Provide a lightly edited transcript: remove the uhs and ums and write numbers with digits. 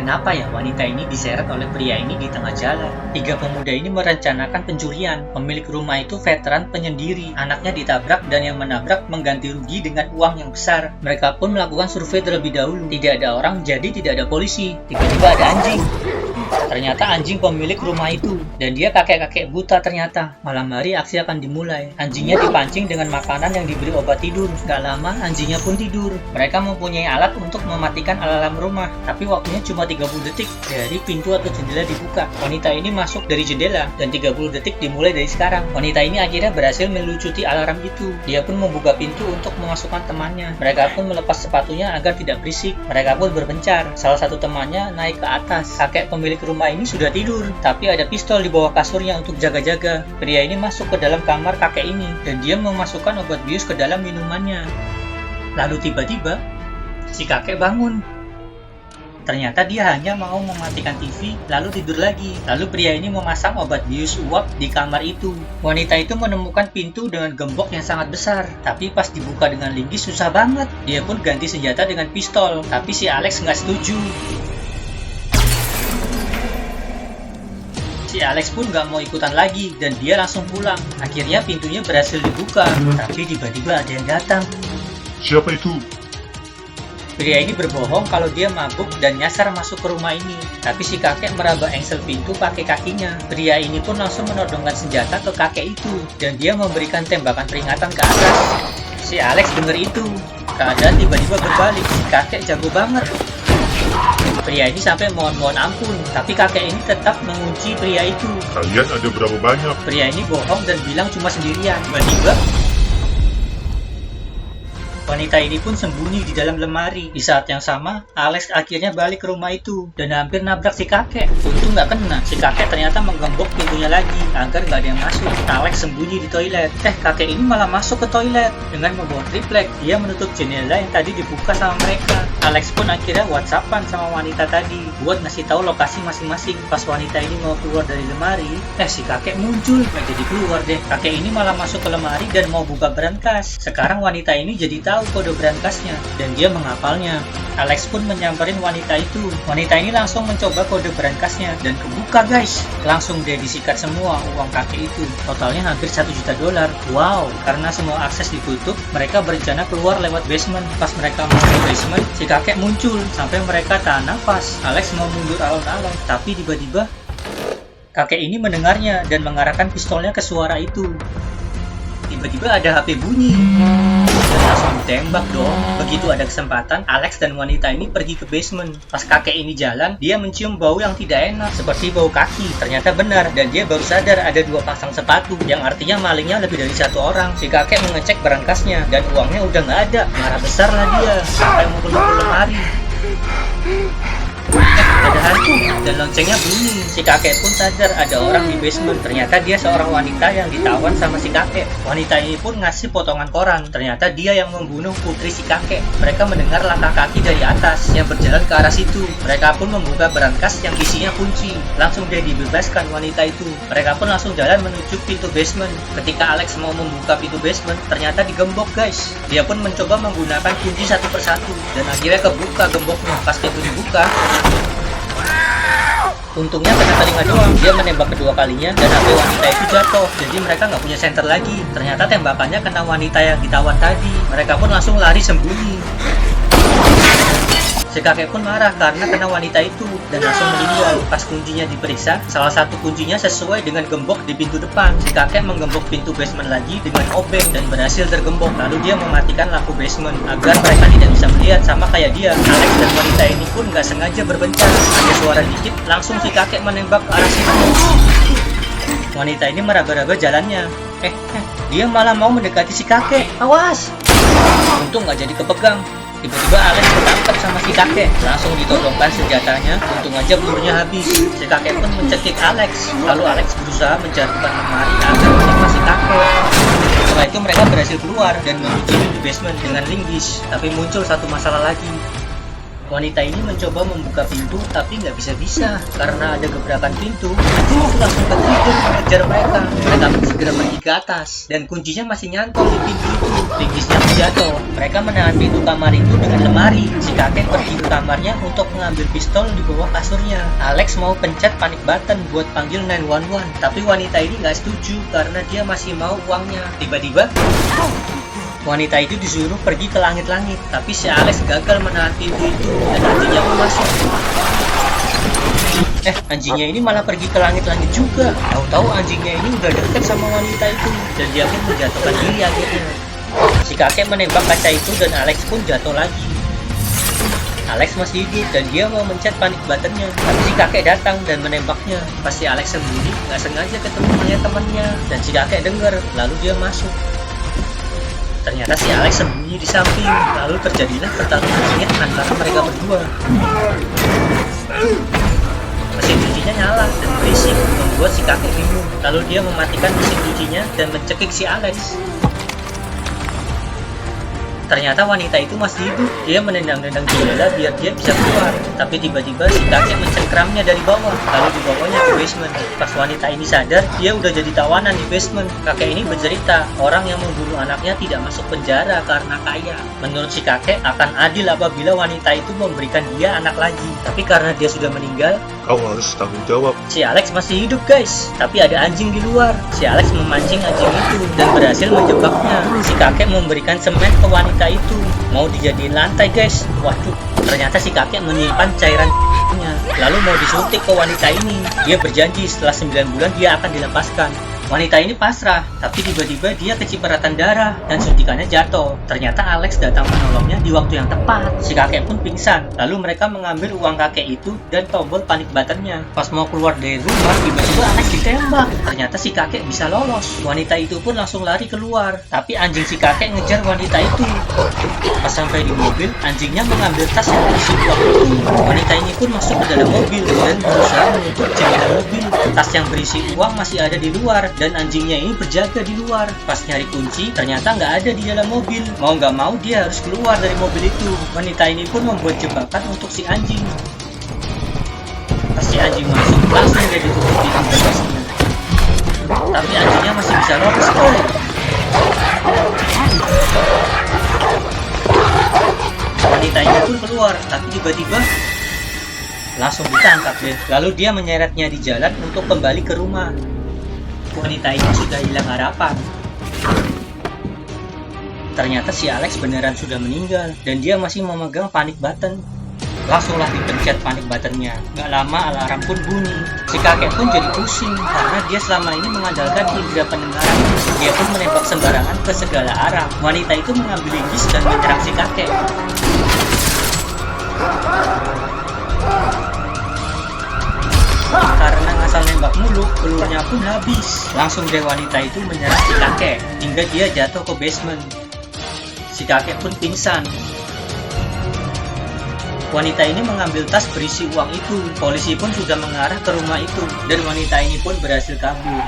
Kenapa ya wanita ini diseret oleh pria ini di tengah jalan? Tiga pemuda ini merencanakan pencurian. Pemilik rumah itu veteran penyendiri. Anaknya ditabrak dan yang menabrak mengganti rugi dengan uang yang besar. Mereka pun melakukan survei terlebih dahulu. Tidak ada orang, jadi tidak ada polisi. Tiba-tiba ada anjing. Ternyata anjing pemilik rumah itu. Dan dia kakek-kakek buta ternyata. Malam hari aksi akan dimulai. Anjingnya dipancing dengan makanan yang diberi obat tidur. Gak lama anjingnya pun tidur. Mereka mempunyai alat untuk mematikan alarm rumah. Tapi waktunya cuma 30 detik dari pintu atau jendela dibuka. Wanita ini masuk dari jendela dan 30 detik dimulai dari sekarang. Wanita ini akhirnya berhasil melucuti alarm itu. Dia pun membuka pintu untuk memasukkan temannya. Mereka pun melepas sepatunya agar tidak berisik. Mereka pun berpencar. Salah satu temannya naik ke atas. Kakek pemilik rumah ini sudah tidur, tapi ada pistol di bawah kasurnya untuk jaga-jaga. Pria ini masuk ke dalam kamar kakek ini dan dia memasukkan obat bius ke dalam minumannya. Lalu tiba-tiba si kakek bangun. Ternyata dia hanya mau mematikan TV lalu tidur lagi. Lalu pria ini memasang obat bius uap di kamar itu. Wanita itu menemukan pintu dengan gembok yang sangat besar, tapi pas dibuka dengan linggis susah banget. Dia pun ganti senjata dengan pistol, tapi si Alex nggak setuju. Si Alex pun gak mau ikutan lagi dan dia langsung pulang. Akhirnya pintunya berhasil dibuka, tapi tiba-tiba ada yang datang. Siapa itu? Pria ini berbohong kalau dia mabuk dan nyasar masuk ke rumah ini. Tapi si kakek meraba engsel pintu pakai kakinya. Pria ini pun langsung menodongkan senjata ke kakek itu dan dia memberikan tembakan peringatan ke atas. Si Alex denger itu. Keadaan tiba-tiba berbalik. Si kakek jago banget. Pria ini sampai mohon-mohon ampun, tapi kakek ini tetap mengunci pria itu. Kalian ada berapa banyak? Pria ini bohong dan bilang cuma sendirian. Tiba-tiba wanita ini pun sembunyi di dalam lemari. Di saat yang sama, Alex akhirnya balik ke rumah itu dan hampir nabrak si kakek. Untung nggak kena. Si kakek ternyata menggembok pintunya lagi agar nggak ada yang masuk. Alex sembunyi di toilet. Kakek ini malah masuk ke toilet dengan membawa triplek. Dia menutup jendela yang tadi dibuka sama mereka. Alex pun akhirnya WhatsAppan sama wanita tadi buat ngasih tahu lokasi masing-masing. Pas wanita ini mau keluar dari lemari, si kakek muncul. Nggak jadi keluar deh. Kakek ini malah masuk ke lemari dan mau buka brankas. Sekarang wanita ini jadi tahu kode brankasnya dan dia menghafalnya. Alex pun menyamperin wanita itu. Wanita ini langsung mencoba kode brankasnya dan kebuka guys. Langsung dia disikat semua uang kakek itu. Totalnya hampir 1 juta dolar. Wow, karena semua akses ditutup, mereka berencana keluar lewat basement. Pas mereka mau ke basement, si kakek muncul sampai mereka tahan nafas. Alex mau mundur alon-alon, tapi tiba-tiba kakek ini mendengarnya dan mengarahkan pistolnya ke suara itu. Tiba-tiba ada HP bunyi dan langsung ditembak dong. Begitu ada kesempatan, Alex dan wanita ini pergi ke basement. Pas kakek ini jalan, dia mencium bau yang tidak enak seperti bau kaki. Ternyata benar dan dia baru sadar ada 2 pasang sepatu, yang artinya malingnya lebih dari 1 orang. Si kakek mengecek berangkasnya dan uangnya udah nggak ada. Marah besar lah dia sampai mukul-mukul lemari. Ada hantu dan loncengnya bunyi. Si kakek pun sadar ada orang di basement. Ternyata dia seorang wanita yang ditawan sama si kakek. Wanita ini pun ngasih potongan koran. Ternyata dia yang membunuh putri si kakek. Mereka mendengar langkah kaki dari atas yang berjalan ke arah situ. Mereka pun membuka berangkas yang isinya kunci. Langsung dia dibebaskan wanita itu. Mereka pun langsung jalan menuju pintu basement. Ketika Alex mau membuka pintu basement, ternyata digembok guys. Dia pun mencoba menggunakan kunci satu persatu dan akhirnya kebuka gemboknya. Pas pintu dibuka, untungnya kena telinga doang. Dia menembak kedua kalinya dan HP wanita itu jatuh. Jadi mereka nggak punya senter lagi. Ternyata tembakannya kena wanita yang ditawan tadi. Mereka pun langsung lari sembunyi. Si kakek pun marah karena kena wanita itu dan langsung meninggal. Pas kuncinya diperiksa, salah satu kuncinya sesuai dengan gembok di pintu depan. Si kakek menggembok pintu basement lagi dengan obeng dan berhasil tergembok. Lalu dia mematikan lampu basement agar mereka tidak bisa melihat, sama kayak dia. Alex dan wanita ini pun nggak sengaja berbencar. Ada suara dikit, langsung si kakek menembak ke arah situ. Wanita ini meraba-raba jalannya. Dia malah mau mendekati si kakek. Awas! Untung nggak jadi kepegang. Tiba-tiba Alex ketangkap sama si kakek. Langsung ditodongkan senjatanya. Untung aja pelurunya habis. Si kakek pun mencekik Alex. Lalu Alex berusaha menjatuhkan lemari agar menimpa si kakek. Setelah itu mereka berhasil keluar dan menuju pintu basement dengan linggis. Tapi muncul satu masalah lagi. Wanita ini mencoba membuka pintu tapi nggak bisa-bisa karena ada gebrakan pintu. Itu langsung ke trigger mengejar mereka. Mereka pun segera pergi ke atas dan kuncinya masih nyantol di pintu itu. Linggisnya pun jatuh. Mereka menahan pintu kamar itu dengan lemari. Si kakek pergi ke kamarnya untuk mengambil pistol di bawah kasurnya. Alex mau pencet panic button buat panggil 911, tapi wanita ini nggak setuju karena dia masih mau uangnya. Tiba-tiba wanita itu disuruh pergi ke langit-langit, tapi si Alex gagal menahan pintu itu dan anjingnya pun masuk. Anjingnya ini malah pergi ke langit-langit juga. Tahu-tahu anjingnya ini udah deket sama wanita itu dan dia pun menjatuhkan diri akhirnya. Si kakek menembak kaca itu dan Alex pun jatuh lagi. Alex masih hidup dan dia mau mencet panic buttonnya, tapi si kakek datang dan menembaknya. Pas si Alex sembunyi, nggak sengaja ketemu dengan temannya dan si kakek dengar, lalu dia masuk. Ternyata si Alex sembunyi di samping, lalu terjadilah pertarungan sengit antara mereka berdua. Mesin cucinya nyala dan berisik, membuat si kakek bingung. Lalu dia mematikan mesin cucinya dan mencekik si Alex. Ternyata wanita itu masih hidup. Dia menendang-nendang jendela biar dia bisa keluar. Tapi tiba-tiba si kakek mencengkramnya dari bawah, lalu dibawanya ke basement. Pas wanita ini sadar, dia udah jadi tawanan di basement. Kakek ini bercerita, orang yang membunuh anaknya tidak masuk penjara karena kaya. Menurut si kakek, akan adil apabila wanita itu memberikan dia anak lagi. Tapi karena dia sudah meninggal, Kau harus tanggung jawab. si Alex masih hidup guys, tapi ada anjing di luar. Si Alex memancing anjing itu dan berhasil menjebaknya. Si kakek memberikan semen ke wanita itu, mau dijadiin lantai guys. Waduh, ternyata si kakek menyimpan cairan nya, lalu mau disuntik ke wanita ini. Dia berjanji setelah 9 bulan dia akan dilepaskan. Wanita ini pasrah, tapi tiba-tiba dia kecipratan darah dan suntikannya jatuh. Ternyata Alex datang menolongnya di waktu yang tepat. Si kakek pun pingsan. Lalu mereka mengambil uang kakek itu dan tombol panic buttonnya. Pas mau keluar dari rumah, tiba-tiba Alex ditembak. Ternyata si kakek bisa lolos. Wanita itu pun langsung lari keluar. Tapi anjing si kakek ngejar wanita itu. Pas sampai di mobil, anjingnya mengambil tas yang berisi uang itu. Wanita ini pun masuk ke dalam mobil dan berusaha menutup jendela mobil. Tas yang berisi uang masih ada di luar dan anjingnya ini berjaga di luar. Pas nyari kunci, ternyata nggak ada di dalam mobil. Mau nggak mau dia harus keluar dari mobil itu. Wanita ini pun membuat jebakan untuk si anjing. Pas si anjing masuk, langsung dia ditutup di bagasinya. Tapi anjingnya masih bisa lolos guys. Wanita ini pun keluar, tapi tiba-tiba langsung ditangkap deh. Lalu dia menyeretnya di jalan untuk kembali ke rumah. Wanita ini sudah hilang harapan. Ternyata si Alex beneran sudah meninggal dan dia masih memegang panic button. Langsunglah dipencet panic buttonnya. Gak lama alarm pun bunyi. Si kakek pun jadi pusing karena dia selama ini mengandalkan indera pendengaran. Dia pun menembak sembarangan ke segala arah. Wanita itu mengambil linggis dan menyerang si kakek. Karena ngasal nembak mulu, pelurunya pun habis. Langsung deh wanita itu menyerang si kakek hingga dia jatuh ke basement. Si kakek pun pingsan. Wanita ini mengambil tas berisi uang itu. Polisi pun sudah mengarah ke rumah itu dan wanita ini pun berhasil kabur.